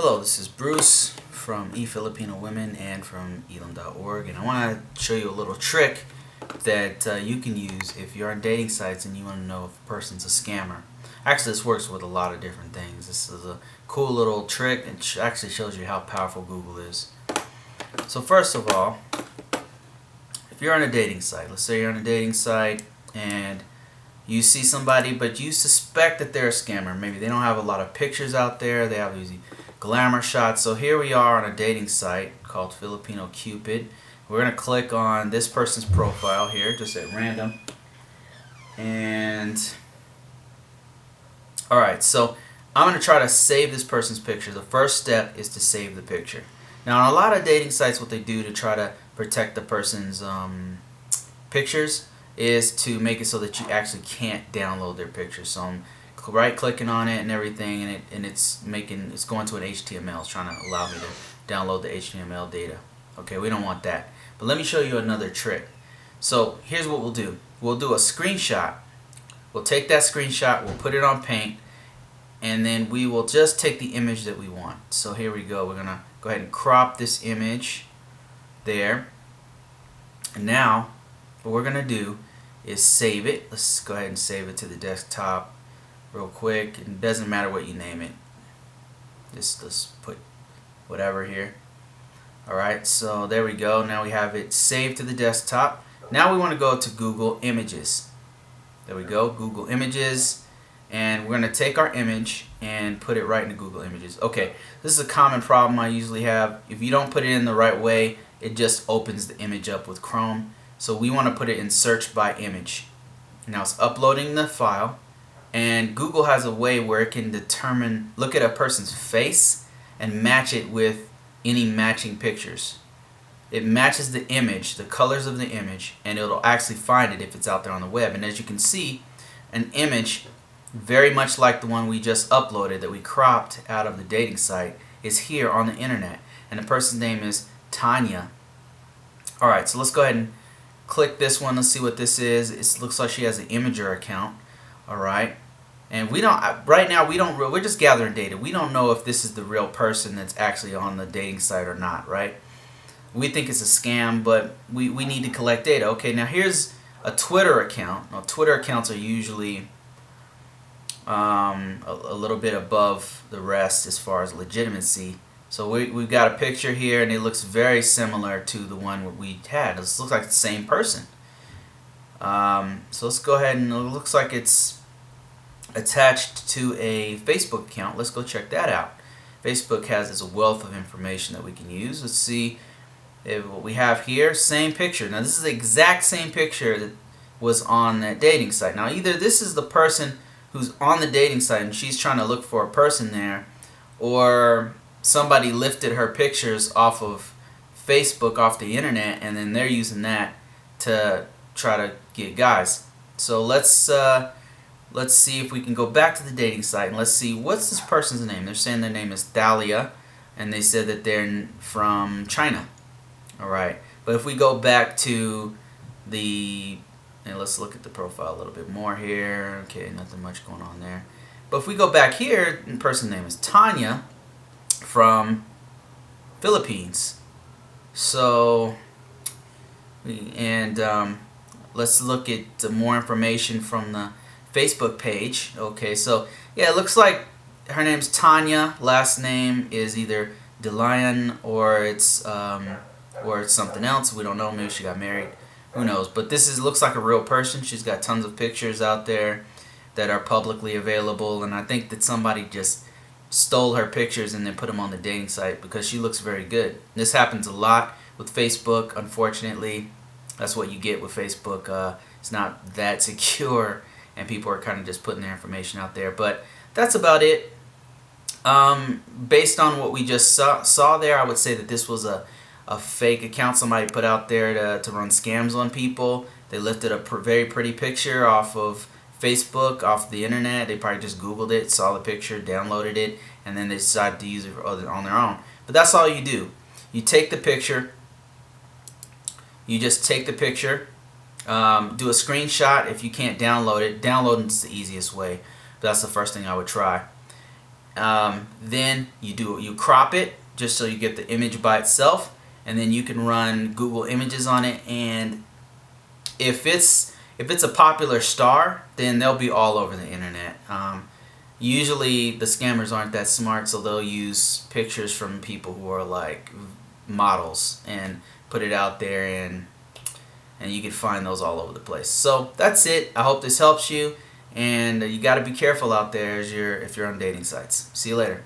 Hello, this is Bruce from eFilipino Women and from elam.org, and I want to show you a little trick that you can use if you're on dating sites and you want to know if a person's a scammer. Actually, this works with a lot of different things. This is a cool little trick and actually shows you how powerful Google is. So first of all, if you're on a dating site, let's say you're on a dating site and you see somebody but you suspect that they're a scammer. Maybe they don't have a lot of pictures out there, they have these glamour shots. So here we are on a dating site called Filipino Cupid. We're going to click on this person's profile here, just at random. And alright, so I'm going to try to save this person's picture. The first step is to save the picture. Now on a lot of dating sites, what they do to try to protect the person's pictures is to make it so that you actually can't download their picture. So I'm right clicking on it and everything, and it's going to an HTML. It's trying to allow me to download the HTML data. Okay, we don't want that. But let me show you another trick. So here's what we'll do. We'll do a screenshot. We'll take that screenshot, we'll put it on Paint, and then we will just take the image that we want. So here we go. We're gonna go ahead and crop this image there. And now what we're gonna do is save it. Let's go ahead and save it to the desktop real quick. It doesn't matter what you name it. Just let's put whatever here. Alright, so there we go. Now we have it saved to the desktop. Now we want to go to Google Images. There we go, Google Images. And we're going to take our image and put it right into Google Images. Okay, this is a common problem I usually have. If you don't put it in the right way, it just opens the image up with Chrome. So we want to put it in search by image. Now it's uploading the file, and Google has a way where it can look at a person's face and match it with any matching pictures. It matches the image, the colors of the image, and it'll actually find it if it's out there on the web. And as you can see, an image very much like the one we just uploaded that we cropped out of the dating site is here on the internet, and the person's name is Tanya. Alright, so let's go ahead and click this one. Let's see what this is. It looks like she has an Imager account. Alright, and we don't, right now we're just gathering data. We don't know if this is the real person that's actually on the dating site or not, right? We think it's a scam, but we need to collect data. Okay, now here's a Twitter account. Now Twitter accounts are usually a little bit above the rest as far as legitimacy. So we've got a picture here, and it looks very similar to the one we had. This looks like the same person. So let's go ahead, and it looks like it's attached to a Facebook account. Let's go check that out. Facebook has this wealth of information that we can use. Let's see what we have here. Same picture. Now this is the exact same picture that was on that dating site. Now either this is the person who's on the dating site and she's trying to look for a person there, or somebody lifted her pictures off of Facebook, off the internet, and then they're using that to try to get guys. So let's see if we can go back to the dating site and let's see what's this person's name. They're saying their name is Thalia, and they said that they're from China. Alright, but if we go back to and let's look at the profile a little bit more here. Okay, nothing much going on there. But if we go back here, the person's name is Tanya from Philippines. So, let's look at more information from the Facebook page. Okay, so yeah, it looks like her name's Tanya. Last name is either DeLion or it's something else. We don't know. Maybe she got married. Who knows? But this looks like a real person. She's got tons of pictures out there that are publicly available, and I think that somebody just stole her pictures and then put them on the dating site because she looks very good. This happens a lot with Facebook, unfortunately. That's what you get with Facebook. It's not that secure, and people are kind of just putting their information out there. But that's about it. Based on what we just saw there, I would say that this was a fake account somebody put out there to run scams on people. They lifted a very pretty picture off of Facebook, off the internet. They probably just Googled it, saw the picture, downloaded it, and then they decided to use it on their own. But that's all you do. You take the picture. You just take the picture. Do a screenshot if you can't download it. Downloading is the easiest way. But that's the first thing I would try. Then you crop it just so you get the image by itself, and then you can run Google Images on it. And if it's a popular star, then they'll be all over the internet. Usually the scammers aren't that smart, so they'll use pictures from people who are like models and put it out there, and you can find those all over the place. So that's it. I hope this helps you, and you got to be careful out there if you're on dating sites. See you later.